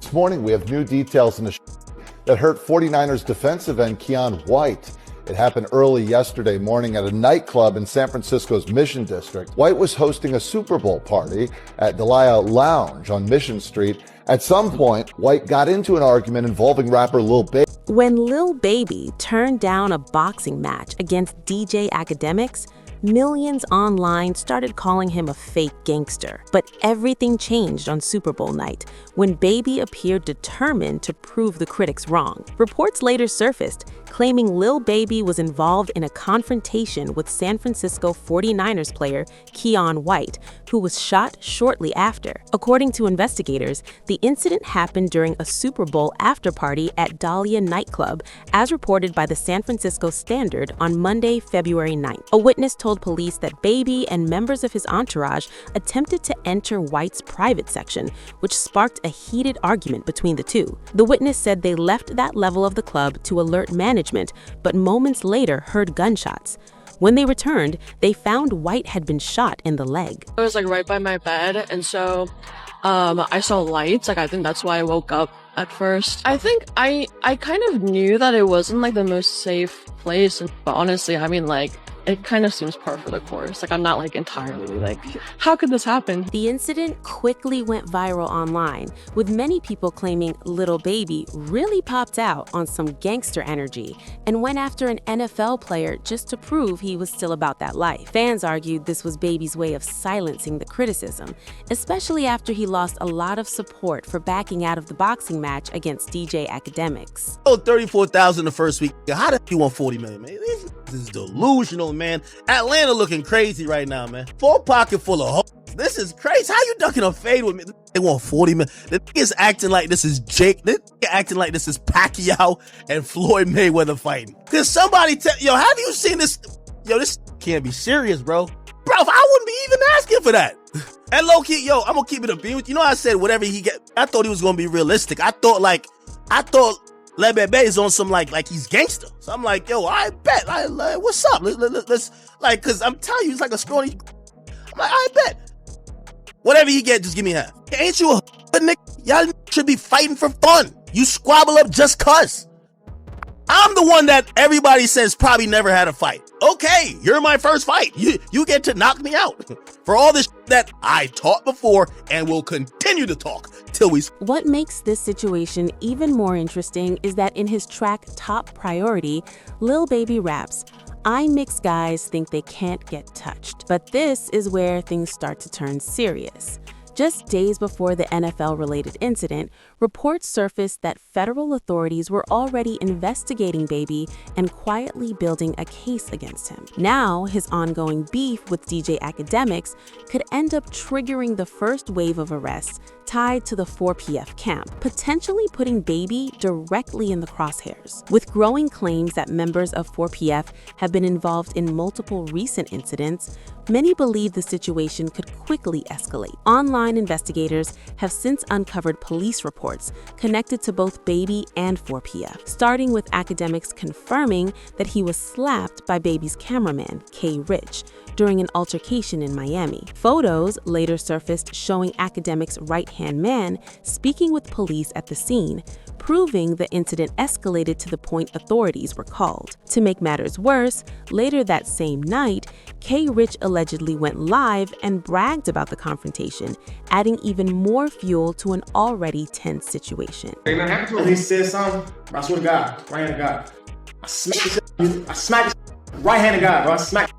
This morning, we have new details in the that hurt 49ers defensive end Keion White. It happened early yesterday morning at a nightclub in San Francisco's Mission District. White was hosting a Super Bowl party at Delia Lounge on Mission Street. At some point, White got into an argument involving rapper Lil Baby. When Lil Baby turned down a boxing match against DJ Academics, millions online started calling him a fake gangster. But everything changed on Super Bowl night, when Baby appeared determined to prove the critics wrong. Reports later surfaced, claiming Lil Baby was involved in a confrontation with San Francisco 49ers player Keion White, who was shot shortly after. According to investigators, the incident happened during a Super Bowl after-party at Dahlia nightclub, as reported by the San Francisco Standard on Monday, February 9th. A witness told police that Baby and members of his entourage attempted to enter White's private section, which sparked a heated argument between the two. The witness said they left that level of the club to alert management, but moments later heard gunshots. When they returned, they found White had been shot in the leg. I was right by my bed, and so I saw lights. I think that's why I woke up at first. I think I kind of knew that it wasn't the most safe place, but honestly, it kind of seems par for the course. I'm not entirely how could this happen? The incident quickly went viral online, with many people claiming Lil Baby really popped out on some gangster energy and went after an NFL player just to prove he was still about that life. Fans argued this was Baby's way of silencing the criticism, especially after he lost a lot of support for backing out of the boxing match against DJ Academics. Oh, 34,000 the first week. How the you want 40 million, man? This is delusional, man. Atlanta looking crazy right now, man. Full pocket full of hoes. This is crazy. How you ducking a fade with me? They want 40 million. The nigga's acting like this is Jake. This nigga acting like this is Pacquiao and Floyd Mayweather fighting. Cause somebody have you seen this? Yo, this can't be serious, bro. Bro, I wouldn't be even asking for that. And low key, I'm gonna keep it a beat with you. Know I said whatever he get. I thought he was gonna be realistic. I thought Lil Baby is on some like he's gangster. So I'm like, yo, I bet. What's up? Let's cause I'm telling you, he's like a scrawny. I'm like, I bet. Whatever he get, just give me half. Ain't you a nigga? Y'all should be fighting for fun. You squabble up just cuz. I'm the one that everybody says probably never had a fight. Okay, you're my first fight. You get to knock me out for all this that I taught before and will continue to talk till we. What makes this situation even more interesting is that in his track Top Priority, Lil Baby raps, "I mix guys think they can't get touched." But this is where things start to turn serious. Just days before the NFL-related incident, reports surfaced that federal authorities were already investigating Baby and quietly building a case against him. Now, his ongoing beef with DJ Academics could end up triggering the first wave of arrests tied to the 4PF camp, potentially putting Baby directly in the crosshairs. With growing claims that members of 4PF have been involved in multiple recent incidents, many believe the situation could quickly escalate. Online investigators have since uncovered police reports connected to both Baby and 4PF, starting with Academics confirming that he was slapped by Baby's cameraman, K. Rich, during an altercation in Miami. Photos later surfaced showing Academics' right-hand man speaking with police at the scene, proving the incident escalated to the point authorities were called. To make matters worse, later that same night, K. Rich allegedly went live and bragged about the confrontation, adding even more fuel to an already tense situation. Ain't nothing happened to him. He said something, I swear to God, right hand of God. I smacked right hand of God, bro. I smacked.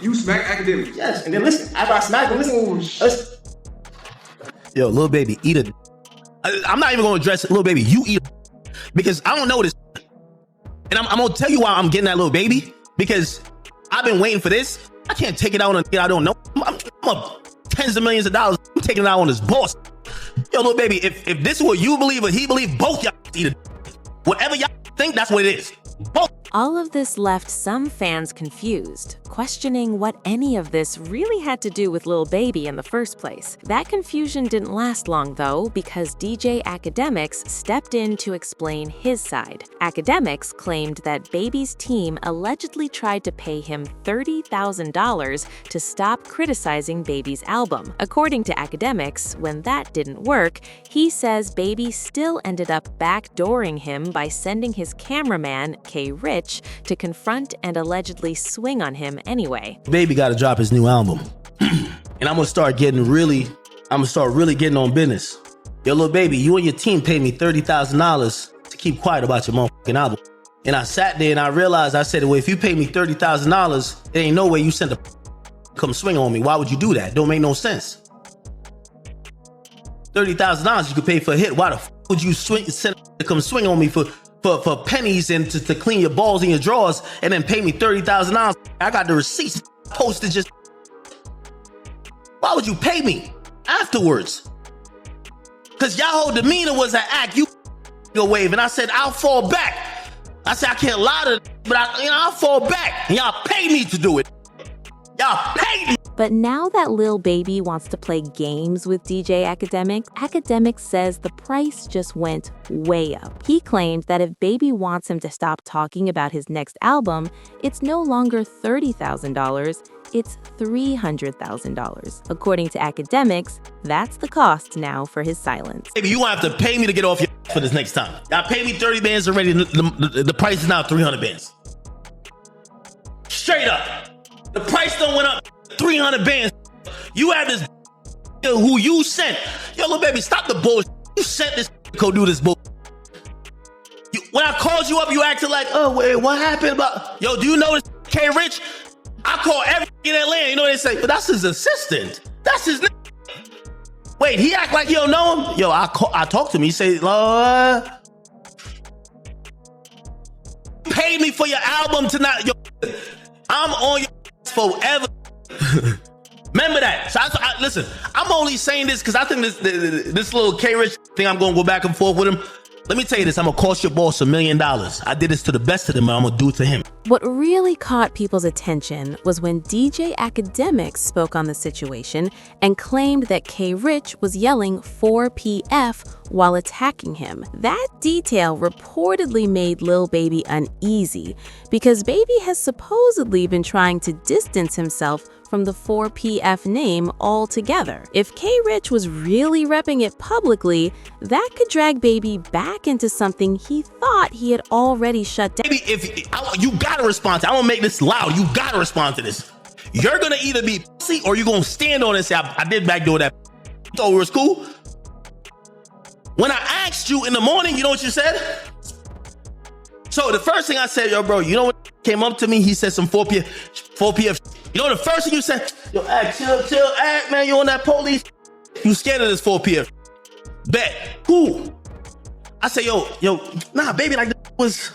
You smacked Academics? Yes, and then listen, after I smacked him, listen. Yo, Lil Baby, eat it. I'm not even gonna address it, Lil Baby. You eat it. Because I don't know this. And I'm gonna tell you why I'm getting that Lil Baby. Because I've been waiting for this. I can't take it out on a kid I don't know. I'm up tens of millions of dollars. I'm taking it out on this boss. Yo, Lil Baby, if this is what you believe or he believe, both y'all eat it. Whatever y'all think, that's what it is. Both. All of this left some fans confused. questioning what any of this really had to do with Lil Baby in the first place. That confusion didn't last long, though, because DJ Academics stepped in to explain his side. Academics claimed that Baby's team allegedly tried to pay him $30,000 to stop criticizing Baby's album. According to Academics, when that didn't work, he says Baby still ended up backdooring him by sending his cameraman, K. Rich, to confront and allegedly swing on him anyway. Baby got to drop his new album. And I'm gonna start really getting on business. Yo, Lil Baby, you and your team paid me $30,000 to keep quiet about your motherfucking album. And I sat there and I realized, I said, well, if you pay me $30,000, there ain't no way you sent a come swing on me. Why would you do that? Don't make no sense. $30,000 you could pay for a hit. Why the would you send to come swing on me for pennies and to clean your balls in your drawers and then pay me $30,000? I got the receipts posted just. Why would you pay me afterwards? Because y'all whole demeanor was an act. You a wave, and I said I'll fall back. I said I can't lie to, but I'll fall back, and y'all pay me to do it. Y'all paid me. But now that Lil Baby wants to play games with DJ Academics says the price just went way up. He claimed that if Baby wants him to stop talking about his next album, it's no longer $30,000, it's $300,000. According to Academics, that's the cost now for his silence. Baby, you won't have to pay me to get off your for this next time. Y'all pay me 30 bands already. The price is now 300 bands. Straight up. The price done went up 300 bands. You have this who you sent. Yo, Lil Baby, stop the bullshit. You sent this to go do this bullshit. When I called you up, you acted like, oh, wait, what happened about... Yo, do you know this K. Rich? I call every in Atlanta. You know what they say? But that's his assistant. That's his name. Wait, he act like you don't know him? Yo, I talked to him. He say, Lord, pay me for your album tonight. Yo, I'm on your forever. Remember that. So listen, I'm only saying this because I think this little K-Rich thing, I'm going to go back and forth with him. Let me tell you this, I'm going to cost your boss $1 million. I did this to the best of them, and I'm going to do it to him. What really caught people's attention was when DJ Academics spoke on the situation and claimed that K. Rich was yelling 4PF while attacking him. That detail reportedly made Lil Baby uneasy because Baby has supposedly been trying to distance himself from the 4PF name altogether. If K. Rich was really repping it publicly, that could drag Baby back into something he thought he had already shut down. Baby, you gotta respond to it. I'm gonna make this loud. You gotta respond to this. You're gonna either be pussy or you're gonna stand on it and say, I did backdoor that. You thought it was cool? When I asked you in the morning, you know what you said? So the first thing I said, yo, bro, you know what came up to me? He said some 4PF. You know the first thing you said? Yo, act, chill, act, man, you on that police. You scared of this 4PF. Bet. Cool. I said, yo, nah, baby, like that was...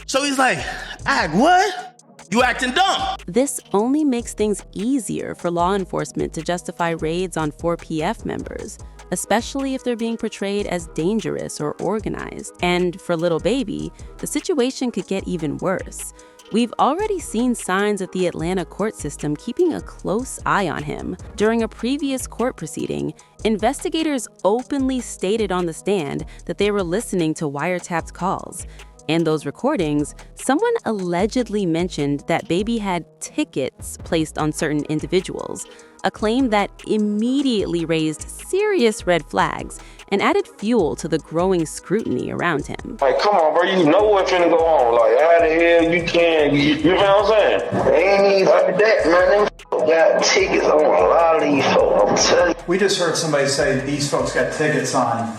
So he's like, act, what? You acting dumb. This only makes things easier for law enforcement to justify raids on 4PF members, especially if they're being portrayed as dangerous or organized. And for Lil Baby, the situation could get even worse. We've already seen signs of the Atlanta court system keeping a close eye on him. During a previous court proceeding, investigators openly stated on the stand that they were listening to wiretapped calls. In those recordings, someone allegedly mentioned that Baby had tickets placed on certain individuals, a claim that immediately raised serious red flags and added fuel to the growing scrutiny around him. Like, come on, bro, you know what's finna go on. Like, how the hell you can, you know what I'm saying? They ain't even like that, man. Them got tickets on a lot of these folks, I'm telling you. We just heard somebody say these folks got tickets on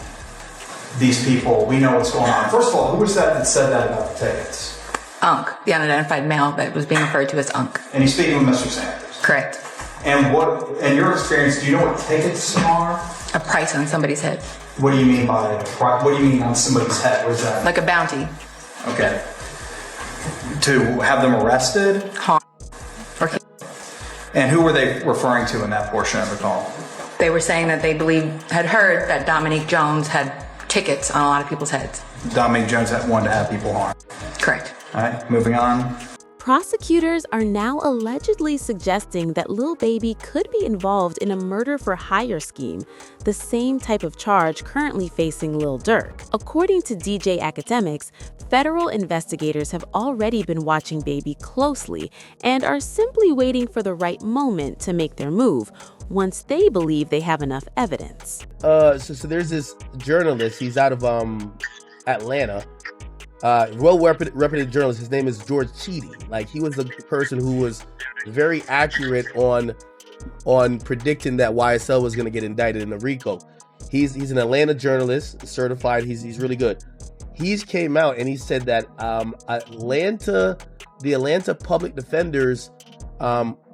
these people. We know what's going on. First of all, who was that said that about the tickets? Unc, the unidentified male that was being referred to as Unc. And he's speaking with Mr. Sanders. Correct. And what, in your experience, do you know what tickets are? A price on somebody's head. What do you mean by what do you mean on somebody's head? What is that? Like a bounty. Okay. To have them arrested? Harm. Or and who were they referring to in that portion of the call? They were saying that they had heard that Dominique Jones had tickets on a lot of people's heads. Dominique Jones wanted to have people harmed. Correct. All right, moving on. Prosecutors are now allegedly suggesting that Lil Baby could be involved in a murder-for-hire scheme, the same type of charge currently facing Lil Durk. According to DJ Academics, federal investigators have already been watching Baby closely and are simply waiting for the right moment to make their move, once they believe they have enough evidence. So there's this journalist, he's out of Atlanta. Well-reputed journalist. His name is George Cheedy. Like, he was the person who was very accurate on predicting that YSL was going to get indicted in the RICO. He's an Atlanta journalist, certified. He's really good. He's came out and he said that the Atlanta Public Defenders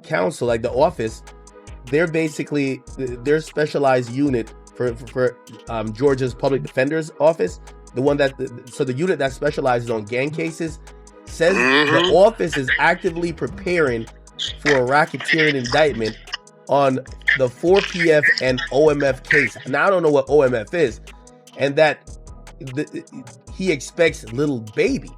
Council, like the office, they're basically their specialized unit for Georgia's Public Defender's Office. The unit that specializes on gang cases says the office is actively preparing for a racketeering indictment on the 4PF and OMF case. Now, I don't know what OMF is, and that he expects Lil Baby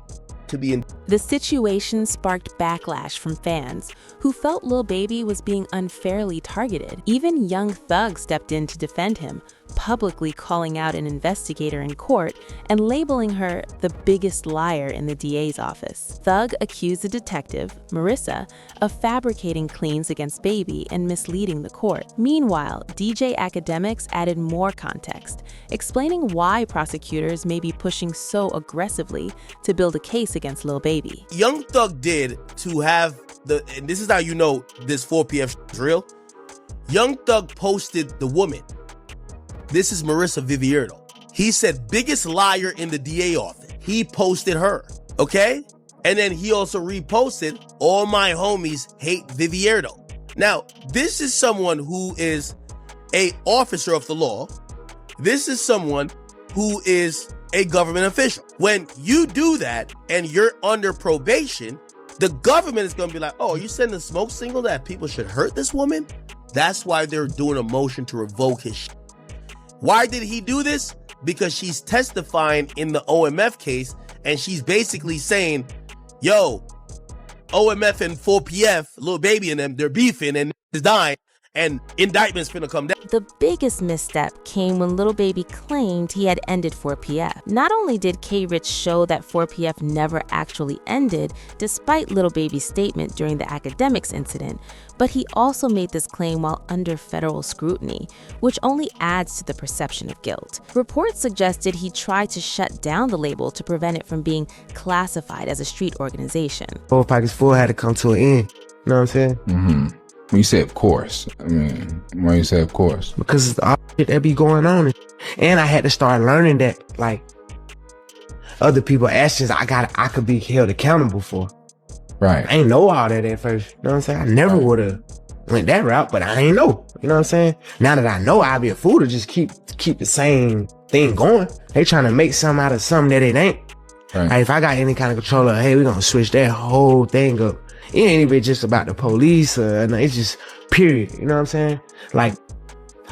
to be in. The situation sparked backlash from fans who felt Lil Baby was being unfairly targeted. Even Young Thug stepped in to defend him, publicly calling out an investigator in court and labeling her the biggest liar in the DA's office. Thug accused the detective, Marissa, of fabricating claims against Baby and misleading the court. Meanwhile, DJ Academics added more context, explaining why prosecutors may be pushing so aggressively to build a case against Lil Baby. Young Thug did to have and this is how you know this 4PF is real. Young Thug posted the woman. This is Marissa Vivierdo. He said, biggest liar in the DA office. He posted her, okay? And then he also reposted, all my homies hate Vivierdo. Now, this is someone who is a officer of the law. This is someone who is a government official. When you do that and you're under probation, the government is going to be like, oh, you sending a smoke signal that people should hurt this woman? That's why they're doing a motion to revoke his shit. Why did he do this? Because she's testifying in the OMF case, and she's basically saying, yo, OMF and 4PF, Lil Baby and them, they're beefing and is dying, and indictment's finna come down. The biggest misstep came when Lil Baby claimed he had ended 4PF. Not only did K-Rich show that 4PF never actually ended, despite Lil Baby's statement during the Academics incident, but he also made this claim while under federal scrutiny, which only adds to the perception of guilt. Reports suggested he tried to shut down the label to prevent it from being classified as a street organization. 4 Pockets Full had to come to an end, you know what I'm saying? Mm-hmm. When you say of course, I mean, why you say of course? Because all shit that be going on. And I had to start learning that, like, other people's actions I could be held accountable for. Right. I ain't know all that at first. You know what I'm saying? I never would have went that route, but I ain't know. You know what I'm saying? Now that I know, I'd be a fool to just keep the same thing going. They trying to make something out of something that it ain't. Right. Like, if I got any kind of control of, hey, we're going to switch that whole thing up. It ain't even just about the police. It's just period. You know what I'm saying? Like,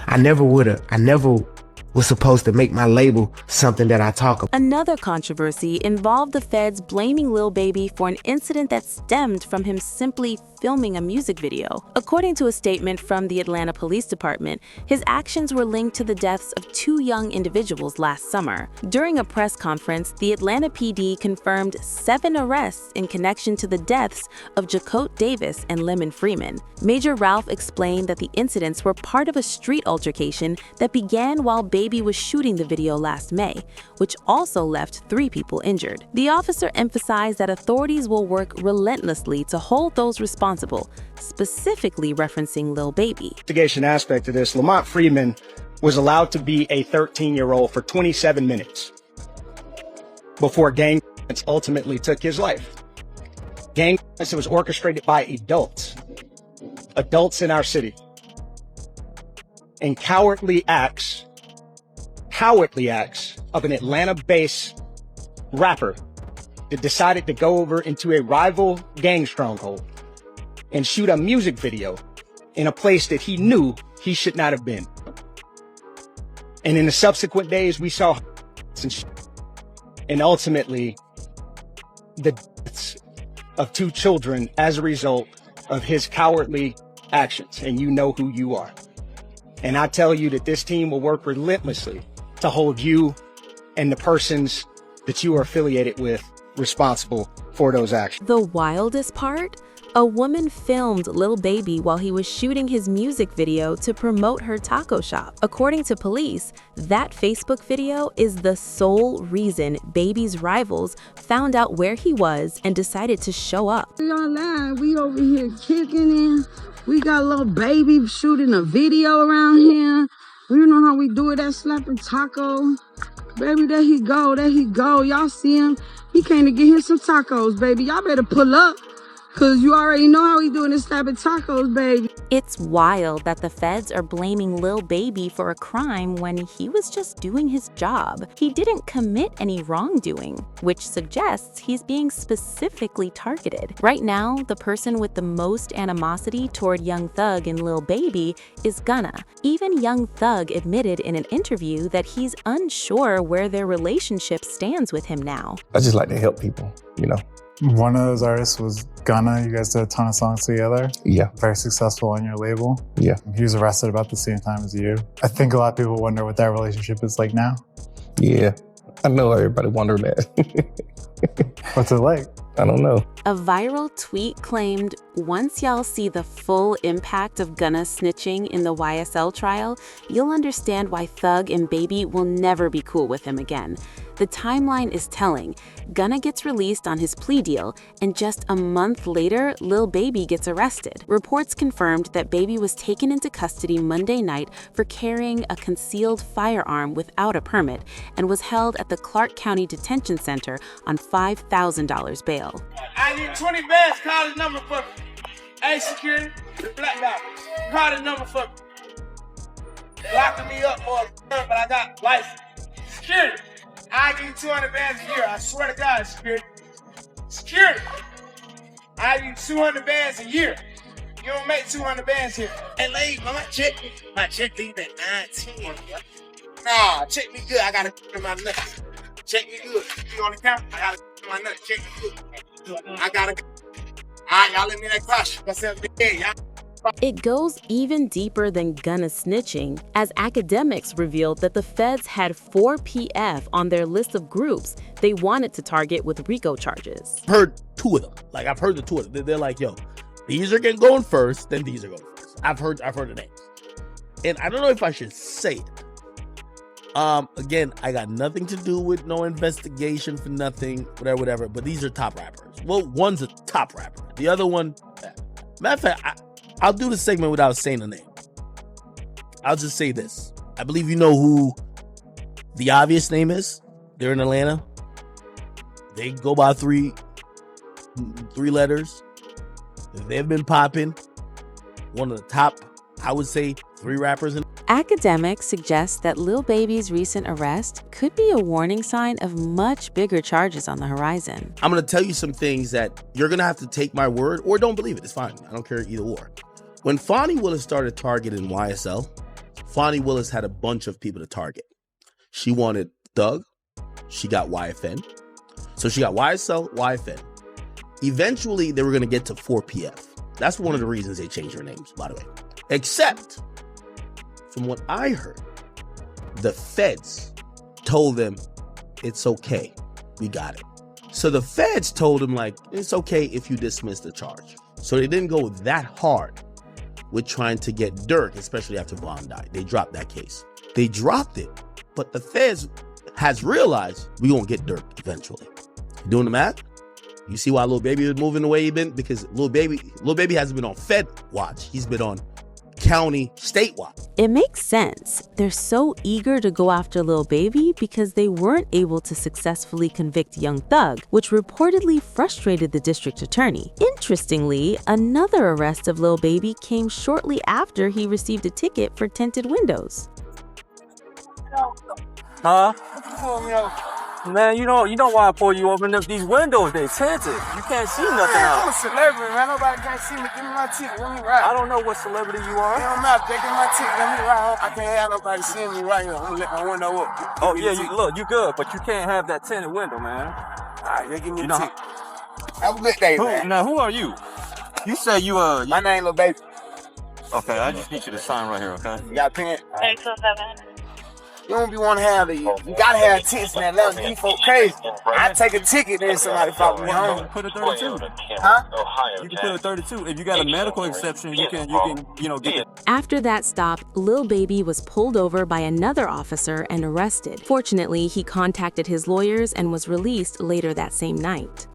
I never was supposed to make my label something that I talk about. Another controversy involved the feds blaming Lil Baby for an incident that stemmed from him simply filming a music video. According to a statement from the Atlanta Police Department, his actions were linked to the deaths of 2 young individuals last summer. During a press conference, the Atlanta PD confirmed 7 arrests in connection to the deaths of Jacote Davis and Lemon Freeman. Major Ralph explained that the incidents were part of a street altercation that began while Baby was shooting the video last May, which also left 3 people injured. The officer emphasized that authorities will work relentlessly to hold those responsible, specifically referencing Lil Baby. Investigation aspect of this, Lamont Freeman was allowed to be a 13-year-old for 27 minutes before gang violence ultimately took his life. Gang violence was orchestrated by adults in our city, and cowardly acts of an Atlanta-based rapper that decided to go over into a rival gang stronghold and shoot a music video in a place that he knew he should not have been. And in the subsequent days, we saw and ultimately the deaths of 2 children as a result of his cowardly actions, and you know who you are. And I tell you that this team will work relentlessly to hold you and the persons that you are affiliated with responsible for those actions. The wildest part? A woman filmed Lil Baby while he was shooting his music video to promote her taco shop. According to police, that Facebook video is the sole reason Baby's rivals found out where he was and decided to show up. We online, we over here kicking it. We got Lil Baby shooting a video around here. You know how we do it at Slapping Taco. Baby, there he go, there he go. Y'all see him? He came to get him some tacos, baby. Y'all better pull up. Cause you already know how he doing this Slapping Tacos, baby. It's wild that the feds are blaming Lil Baby for a crime when he was just doing his job. He didn't commit any wrongdoing, which suggests he's being specifically targeted. Right now, the person with the most animosity toward Young Thug and Lil Baby is Gunna. Even Young Thug admitted in an interview that he's unsure where their relationship stands with him now. I just like to help people, you know. One of those artists was Gunna. You guys did a ton of songs together. Yeah. Very successful on your label. Yeah. He was arrested about the same time as you. I think a lot of people wonder what that relationship is like now. Yeah. I know everybody wondering that. What's it like? I don't know. A viral tweet claimed, "Once y'all see the full impact of Gunna snitching in the YSL trial, you'll understand why Thug and Baby will never be cool with him again." The timeline is telling. Gunna gets released on his plea deal, and just a month later, Lil Baby gets arrested. Reports confirmed that Baby was taken into custody Monday night for carrying a concealed firearm without a permit and was held at the Clark County Detention Center on $5,000 bail. I need 20 bands. Call the number for me. Hey, security, black guy. Call the number for me. Locking me up for but I got license. Security, I need 200 bands a year. I swear to God, security. Security, I need 200 bands a year. You don't make 200 bands here. Hey, lady, my check leave at 19. Nah, check me good. I got to in my nuts. Check me good. You on the camera? I got to in my nuts. Check me good. I got to. All right, y'all let me that crush. It goes even deeper than Gunna snitching, as academics revealed that the feds had 4 PF on their list of groups they wanted to target with RICO charges. I've heard 2 of them. Like, I've heard the 2 of them. They're like, yo, these are going first, then these are going first. I've heard the names. And I don't know if I should say it. Again, I got nothing to do with no investigation for nothing, whatever, but these are top rappers. Well, one's a top rapper. The other one, matter of fact, I'll do the segment without saying the name. I'll just say this. I believe you know who the obvious name is. They're in Atlanta. They go by three letters. They've been popping. One of the top, I would say, 3 rappers in. Academics suggest that Lil Baby's recent arrest could be a warning sign of much bigger charges on the horizon. I'm going to tell you some things that you're going to have to take my word or don't believe it. It's fine. I don't care either or. When Fonnie Willis started targeting YSL, Fonnie Willis had a bunch of people to target. She wanted Thug. She got YFN. So she got YSL, YFN. Eventually, they were going to get to 4PF. That's one of the reasons they changed their names, by the way. Except, from what I heard, the feds told them, it's okay. We got it. So the feds told him, like, it's okay if you dismiss the charge. So they didn't go that hard with trying to get Dirk, especially after Von died. They dropped that case. They dropped it, but the feds has realized we gonna get Dirk eventually. You doing the math? You see why Lil Baby is moving the way he been? Because Lil Baby hasn't been on Fed watch. He's been on county, state watch. It makes sense. They're so eager to go after Lil Baby because they weren't able to successfully convict Young Thug, which reportedly frustrated the district attorney. Interestingly, another arrest of Lil Baby came shortly after he received a ticket for tinted windows. Huh? Man, you know why I pull you open up these windows, they tinted. You can't see nothing out. I'm a celebrity, man. Nobody can't see me. Give me my ticket. Let me ride. I don't know what celebrity you are. It don't matter. They give me my ticket. Let me ride. I can't have nobody seeing me right here. I'm gonna let my window up. Oh, yeah, you good, but you can't have that tinted window, man. All right, they give me a ticket. Have a good day, man. Now, who are you? You say you, My name Lil Baby. Okay, I just need you to sign right here, okay? You got a pen? 827. You don't be want to have these. You gotta have tickets in that level. These folks crazy. I take a ticket, then somebody follow me home. Put a 32. Huh? You can put a 32. If you got a medical exception, you can, get it. After that stop, Lil Baby was pulled over by another officer and arrested. Fortunately, he contacted his lawyers and was released later that same night.